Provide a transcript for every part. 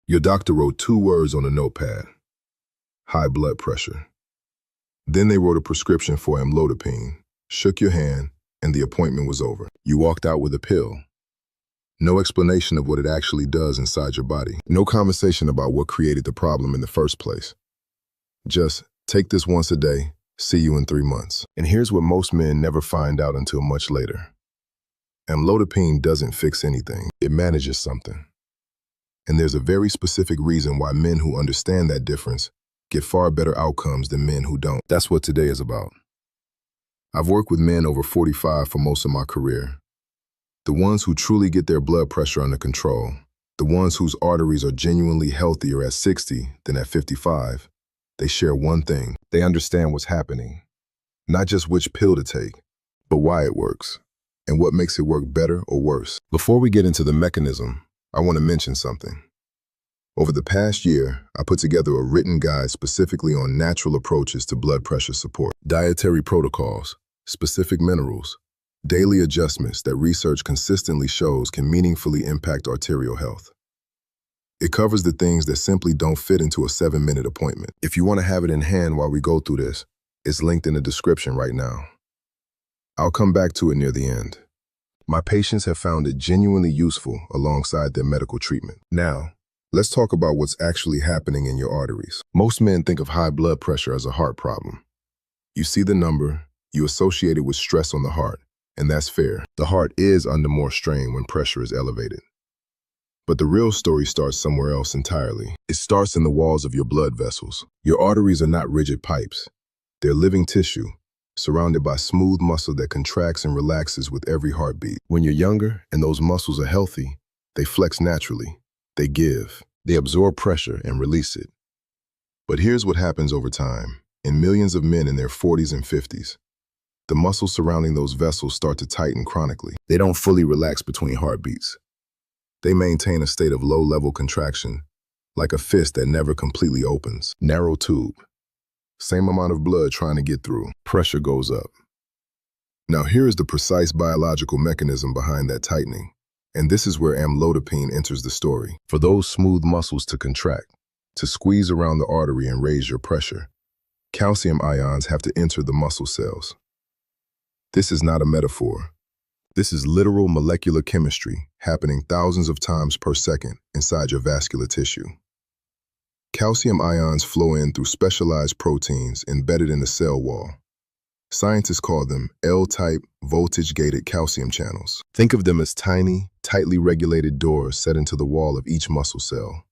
Your doctor wrote 2 words on a notepad: high blood pressure. Then they wrote a prescription for amlodipine, shook your hand, and the appointment was over. You walked out with a pill. No explanation of what it actually does inside your body. No conversation about what created the problem in the first place. Just take this once a day, see you in 3 months. And here's what most men never find out until much later. Amlodipine doesn't fix anything. It manages something. And there's a very specific reason why men who understand that difference get far better outcomes than men who don't. That's what today is about. I've worked with men over 45 for most of my career. The ones who truly get their blood pressure under control, the ones whose arteries are genuinely healthier at 60 than at 55, they share one thing. They understand what's happening. Not just which pill to take, but why it works, and what makes it work better or worse. Before we get into the mechanism, I want to mention something. Over the past year, I put together a written guide specifically on natural approaches to blood pressure support, dietary protocols, specific minerals, daily adjustments that research consistently shows can meaningfully impact arterial health. It covers the things that simply don't fit into a 7-minute appointment. If you want to have it in hand while we go through this, it's linked in the description right now. I'll come back to it near the end. My patients have found it genuinely useful alongside their medical treatment. Now, let's talk about what's actually happening in your arteries. Most men think of high blood pressure as a heart problem. You see the number, you associate it with stress on the heart, and that's fair. The heart is under more strain when pressure is elevated. But the real story starts somewhere else entirely. It starts in the walls of your blood vessels. Your arteries are not rigid pipes. They're living tissue, surrounded by smooth muscle that contracts and relaxes with every heartbeat. When you're younger and those muscles are healthy, they flex naturally. They give. They absorb pressure and release it. But here's what happens over time. In millions of men in their 40s and 50s, the muscles surrounding those vessels start to tighten chronically. They don't fully relax between heartbeats. They maintain a state of low-level contraction, like a fist that never completely opens. Narrow tube. Same amount of blood trying to get through. Pressure goes up. Now here is the precise biological mechanism behind that tightening. And this is where amlodipine enters the story. For those smooth muscles to contract, to squeeze around the artery and raise your pressure, calcium ions have to enter the muscle cells. This is not a metaphor. This is literal molecular chemistry happening thousands of times per second inside your vascular tissue. Calcium ions flow in through specialized proteins embedded in the cell wall. Scientists call them L-type voltage-gated calcium channels. Think of them as tiny, tightly regulated doors set into the wall of each muscle cell.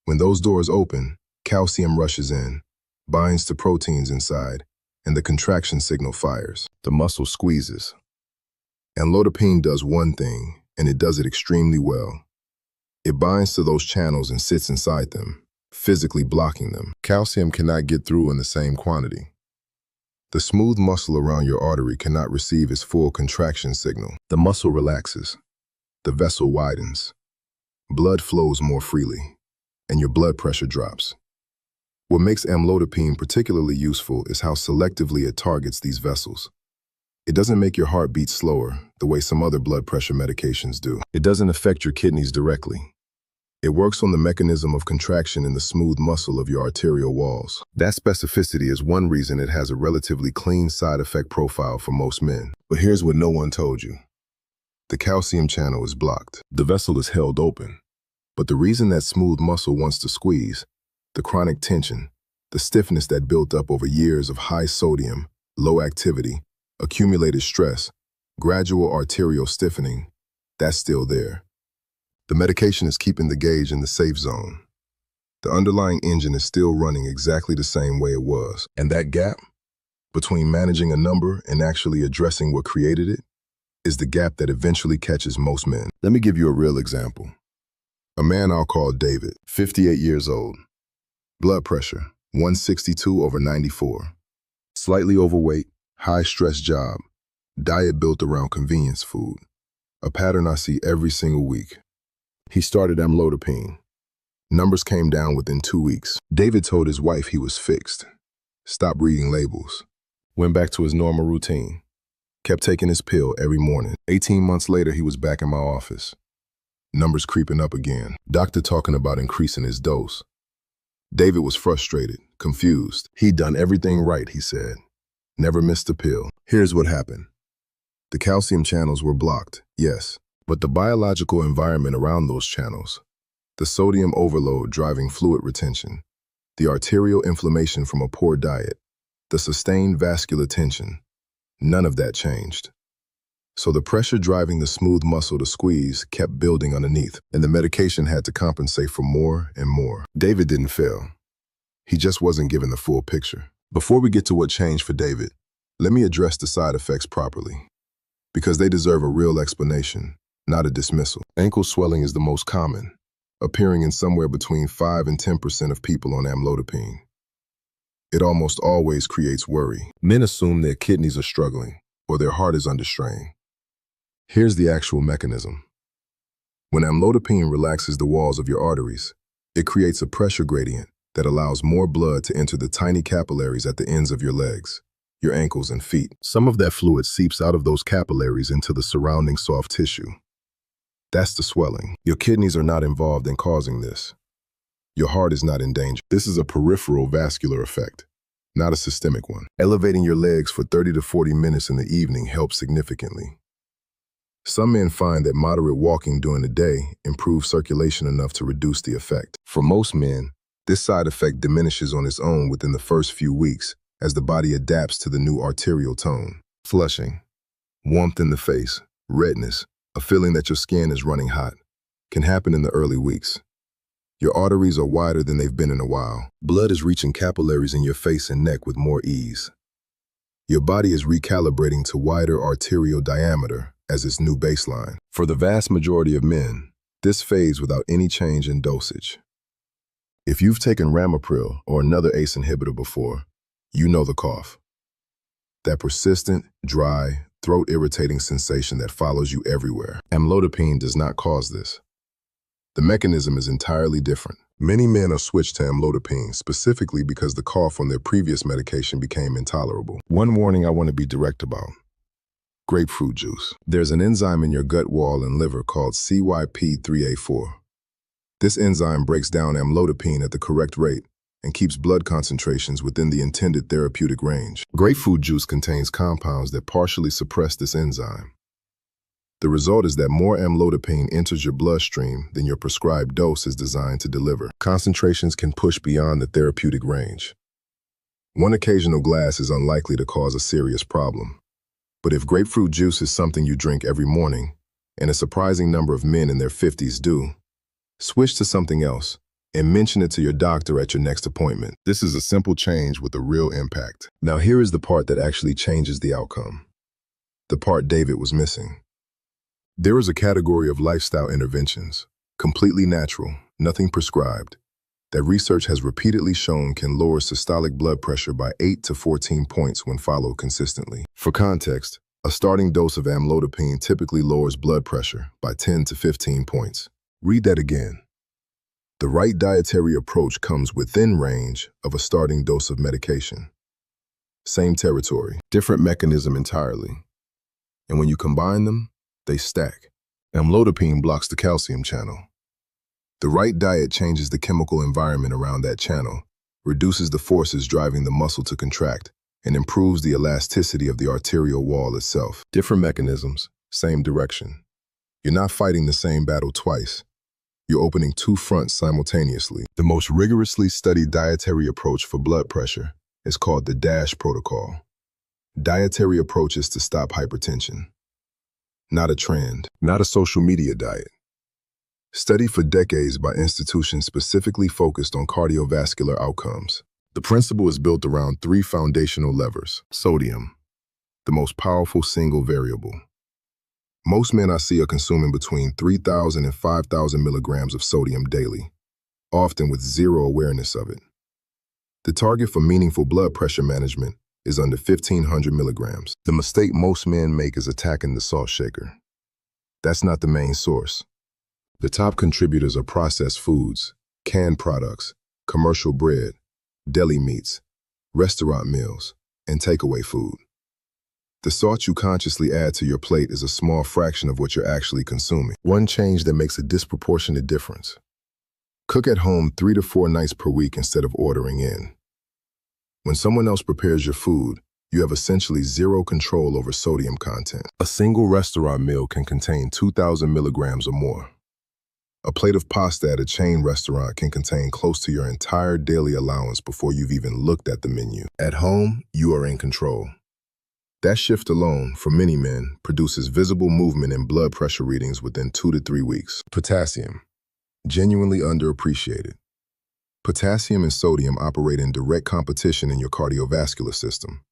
When those doors open, calcium rushes in, binds to proteins inside, and the contraction signal fires. The muscle squeezes. Amlodipine does one thing, and it does it extremely well. It binds to those channels and sits inside them, physically blocking them. Calcium cannot get through in the same quantity. The smooth muscle around your artery cannot receive its full contraction signal. The muscle relaxes. The vessel widens. Blood flows more freely, and your blood pressure drops. What makes amlodipine particularly useful is how selectively it targets these vessels. It doesn't make your heart beat slower the way some other blood pressure medications do. It doesn't affect your kidneys directly. It works on the mechanism of contraction in the smooth muscle of your arterial walls. That specificity is one reason it has a relatively clean side effect profile for most men. But here's what no one told you. The calcium channel is blocked. The vessel is held open. But the reason that smooth muscle wants to squeeze, the chronic tension, the stiffness that built up over years of high sodium, low activity, accumulated stress, gradual arterial stiffening, that's still there. The medication is keeping the gauge in the safe zone. The underlying engine is still running exactly the same way it was. And that gap between managing a number and actually addressing what created it is the gap that eventually catches most men. Let me give you a real example. A man I'll call David, 58 years old. Blood pressure, 162/94. Slightly overweight, high-stress job, diet built around convenience food. A pattern I see every single week. He started amlodipine. Numbers came down within 2 weeks. David told his wife he was fixed. Stopped reading labels. Went back to his normal routine. Kept taking his pill every morning. 18 months later, he was back in my office. Numbers creeping up again. Doctor talking about increasing his dose. David was frustrated, confused. He'd done everything right, he said. Never missed a pill. Here's what happened. The calcium channels were blocked, yes, but the biological environment around those channels, the sodium overload driving fluid retention, the arterial inflammation from a poor diet, the sustained vascular tension, none of that changed. So the pressure driving the smooth muscle to squeeze kept building underneath, and the medication had to compensate for more and more. David didn't fail. He just wasn't given the full picture. Before we get to what changed for David, let me address the side effects properly, because they deserve a real explanation, not a dismissal. Ankle swelling is the most common, appearing in somewhere between 5 and 10% of people on amlodipine. It almost always creates worry. Men assume their kidneys are struggling or their heart is under strain. Here's the actual mechanism. When amlodipine relaxes the walls of your arteries, it creates a pressure gradient that allows more blood to enter the tiny capillaries at the ends of your legs, your ankles and feet. Some of that fluid seeps out of those capillaries into the surrounding soft tissue. That's the swelling. Your kidneys are not involved in causing this. Your heart is not in danger. This is a peripheral vascular effect, not a systemic one. Elevating your legs for 30 to 40 minutes in the evening helps significantly. Some men find that moderate walking during the day improves circulation enough to reduce the effect. For most men, this side effect diminishes on its own within the first few weeks as the body adapts to the new arterial tone. Flushing, warmth in the face, redness, a feeling that your skin is running hot, can happen in the early weeks. Your arteries are wider than they've been in a while. Blood is reaching capillaries in your face and neck with more ease. Your body is recalibrating to wider arterial diameter as its new baseline. For the vast majority of men, this fades without any change in dosage. If you've taken Ramipril or another ACE inhibitor before, you know the cough. That persistent, dry, throat-irritating sensation that follows you everywhere. Amlodipine does not cause this. The mechanism is entirely different. Many men are switched to amlodipine specifically because the cough on their previous medication became intolerable. One warning I want to be direct about. Grapefruit juice. There's an enzyme in your gut wall and liver called CYP3A4. This enzyme breaks down amlodipine at the correct rate and keeps blood concentrations within the intended therapeutic range. Grapefruit juice contains compounds that partially suppress this enzyme. The result is that more amlodipine enters your bloodstream than your prescribed dose is designed to deliver. Concentrations can push beyond the therapeutic range. One occasional glass is unlikely to cause a serious problem. But if grapefruit juice is something you drink every morning, and a surprising number of men in their 50s do, switch to something else and mention it to your doctor at your next appointment. This is a simple change with a real impact. Now here is the part that actually changes the outcome. The part David was missing. There is a category of lifestyle interventions, completely natural, nothing prescribed, that research has repeatedly shown can lower systolic blood pressure by 8 to 14 points when followed consistently. For context, a starting dose of amlodipine typically lowers blood pressure by 10 to 15 points. Read that again. The right dietary approach comes within range of a starting dose of medication. Same territory, different mechanism entirely. And when you combine them, they stack. Amlodipine blocks the calcium channel. The right diet changes the chemical environment around that channel, reduces the forces driving the muscle to contract, and improves the elasticity of the arterial wall itself. Different mechanisms, same direction. You're not fighting the same battle twice. You're opening two fronts simultaneously. The most rigorously studied dietary approach for blood pressure is called the DASH protocol. Dietary approaches to stop hypertension. Not a trend, not a social media diet. Studied for decades by institutions specifically focused on cardiovascular outcomes. The principle is built around three foundational levers. Sodium, the most powerful single variable. Most men I see are consuming between 3,000 and 5,000 milligrams of sodium daily, often with zero awareness of it. The target for meaningful blood pressure management is under 1,500 milligrams. The mistake most men make is attacking the salt shaker. That's not the main source. The top contributors are processed foods, canned products, commercial bread, deli meats, restaurant meals, and takeaway food. The salt you consciously add to your plate is a small fraction of what you're actually consuming. One change that makes a disproportionate difference. Cook at home 3 to 4 nights per week instead of ordering in. When someone else prepares your food, you have essentially zero control over sodium content. A single restaurant meal can contain 2,000 milligrams or more. A plate of pasta at a chain restaurant can contain close to your entire daily allowance before you've even looked at the menu. At home, you are in control. That shift alone, for many men, produces visible movement in blood pressure readings within 2 to 3 weeks. Potassium. Genuinely underappreciated. Potassium and sodium operate in direct competition in your cardiovascular system.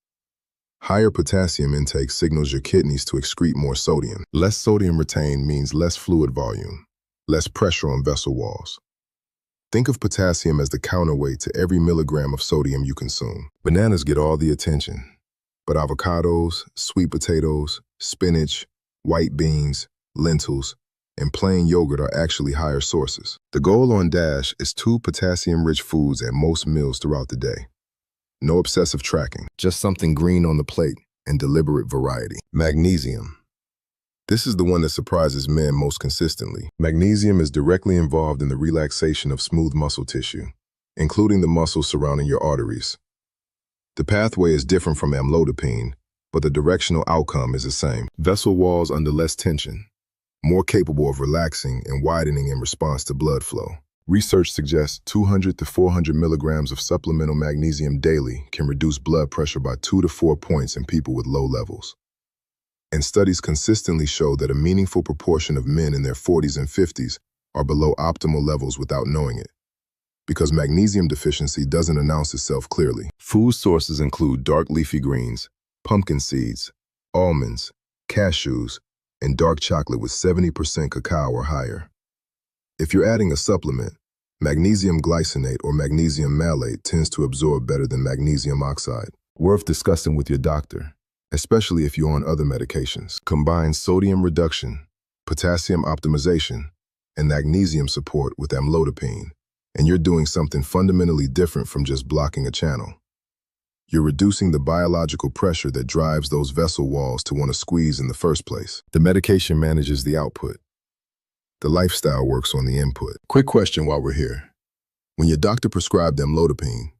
Higher potassium intake signals your kidneys to excrete more sodium. Less sodium retained means less fluid volume, less pressure on vessel walls. Think of potassium as the counterweight to every milligram of sodium you consume. Bananas get all the attention, but avocados, sweet potatoes, spinach, white beans, lentils, and plain yogurt are actually higher sources. The goal on DASH is 2 potassium-rich foods at most meals throughout the day. No obsessive tracking, just something green on the plate and deliberate variety. Magnesium. This is the one that surprises men most consistently. Magnesium is directly involved in the relaxation of smooth muscle tissue, including the muscles surrounding your arteries. The pathway is different from amlodipine, but the directional outcome is the same. Vessel walls under less tension, more capable of relaxing and widening in response to blood flow. Research suggests 200 to 400 milligrams of supplemental magnesium daily can reduce blood pressure by 2 to 4 points in people with low levels. And studies consistently show that a meaningful proportion of men in their 40s and 50s are below optimal levels without knowing it, because magnesium deficiency doesn't announce itself clearly. Food sources include dark leafy greens, pumpkin seeds, almonds, cashews, and dark chocolate with 70% cacao or higher. If you're adding a supplement, magnesium glycinate or magnesium malate tends to absorb better than magnesium oxide. Worth discussing with your doctor, especially if you're on other medications. Combine sodium reduction, potassium optimization, and magnesium support with amlodipine, and you're doing something fundamentally different from just blocking a channel. You're reducing the biological pressure that drives those vessel walls to want to squeeze in the first place. The medication manages the output. The lifestyle works on the input. Quick question while we're here. When your doctor prescribed amlodipine,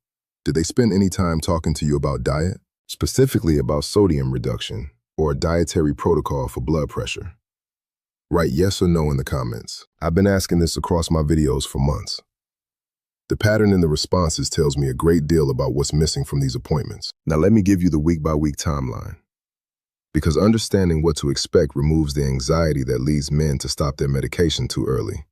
did they spend any time talking to you about diet? Specifically about sodium reduction or a dietary protocol for blood pressure? Write yes or no in the comments. I've been asking this across my videos for months. The pattern in the responses tells me a great deal about what's missing from these appointments. Now let me give you the week-by-week timeline. Because understanding what to expect removes the anxiety that leads men to stop their medication too early.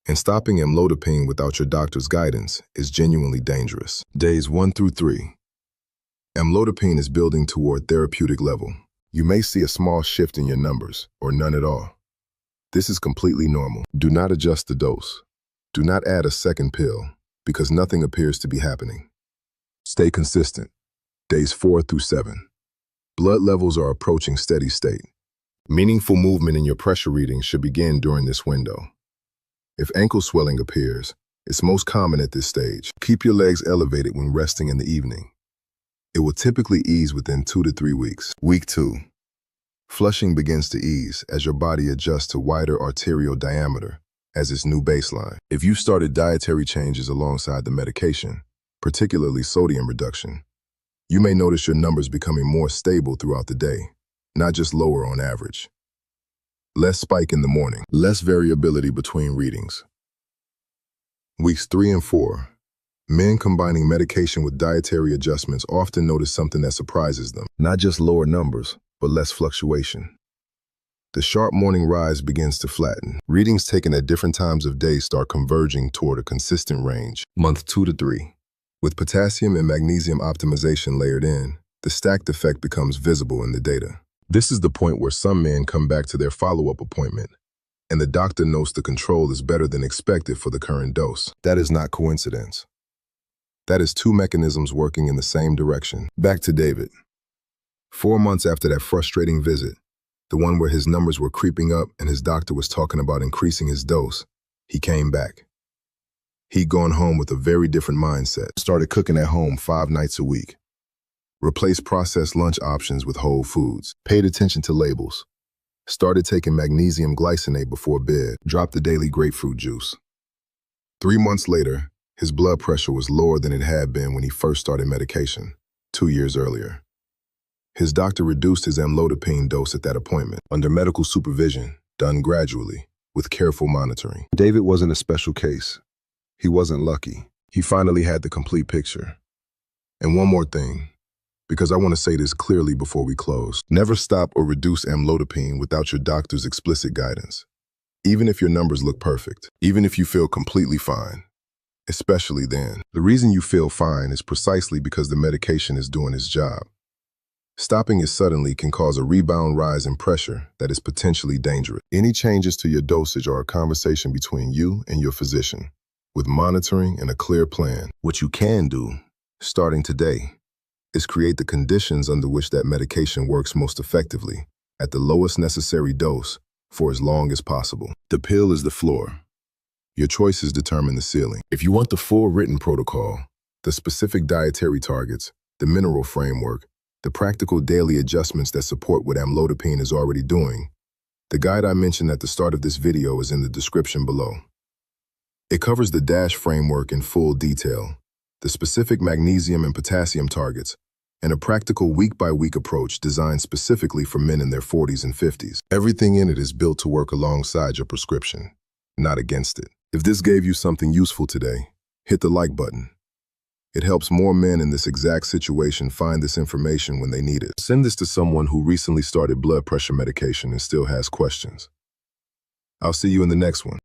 And stopping amlodipine without your doctor's guidance is genuinely dangerous. Days 1 through 3. Amlodipine is building toward therapeutic level. You may see a small shift in your numbers, or none at all. This is completely normal. Do not adjust the dose. Do not add a second pill, because nothing appears to be happening. Stay consistent. Days 4 through 7. Blood levels are approaching steady state. Meaningful movement in your pressure readings should begin during this window. If ankle swelling appears, it's most common at this stage. Keep your legs elevated when resting in the evening. It will typically ease within 2 to 3 weeks. Week 2. Flushing begins to ease as your body adjusts to wider arterial diameter as its new baseline. If you started dietary changes alongside the medication, particularly sodium reduction, you may notice your numbers becoming more stable throughout the day, not just lower on average. Less spike in the morning, less variability between readings. Weeks 3 and 4. Men combining medication with dietary adjustments often notice something that surprises them. Not just lower numbers, but less fluctuation. The sharp morning rise begins to flatten. Readings taken at different times of day start converging toward a consistent range. Month 2 to 3. With potassium and magnesium optimization layered in, the stacked effect becomes visible in the data. This is the point where some men come back to their follow-up appointment, and the doctor notes the control is better than expected for the current dose. That is not coincidence. That is 2 mechanisms working in the same direction. Back to David. 4 months after that frustrating visit, the one where his numbers were creeping up and his doctor was talking about increasing his dose, he came back. He'd gone home with a very different mindset, started cooking at home 5 nights a week. Replaced processed lunch options with whole foods. Paid attention to labels. Started taking magnesium glycinate before bed. Dropped the daily grapefruit juice. 3 months later, his blood pressure was lower than it had been when he first started medication, 2 years earlier. His doctor reduced his amlodipine dose at that appointment, under medical supervision, done gradually, with careful monitoring. David wasn't a special case. He wasn't lucky. He finally had the complete picture. And one more thing, because I want to say this clearly before we close. Never stop or reduce amlodipine without your doctor's explicit guidance. Even if your numbers look perfect, even if you feel completely fine, especially then. The reason you feel fine is precisely because the medication is doing its job. Stopping it suddenly can cause a rebound rise in pressure that is potentially dangerous. Any changes to your dosage are a conversation between you and your physician, with monitoring and a clear plan. What you can do, starting today, is create the conditions under which that medication works most effectively, at the lowest necessary dose, for as long as possible. The pill is the floor. Your choices determine the ceiling. If you want the full written protocol, the specific dietary targets, the mineral framework, the practical daily adjustments that support what amlodipine is already doing, the guide I mentioned at the start of this video is in the description below. It covers the DASH framework in full detail, the specific magnesium and potassium targets, and a practical week-by-week approach designed specifically for men in their 40s and 50s. Everything in it is built to work alongside your prescription, not against it. If this gave you something useful today, hit the like button. It helps more men in this exact situation find this information when they need it. Send this to someone who recently started blood pressure medication and still has questions. I'll see you in the next one.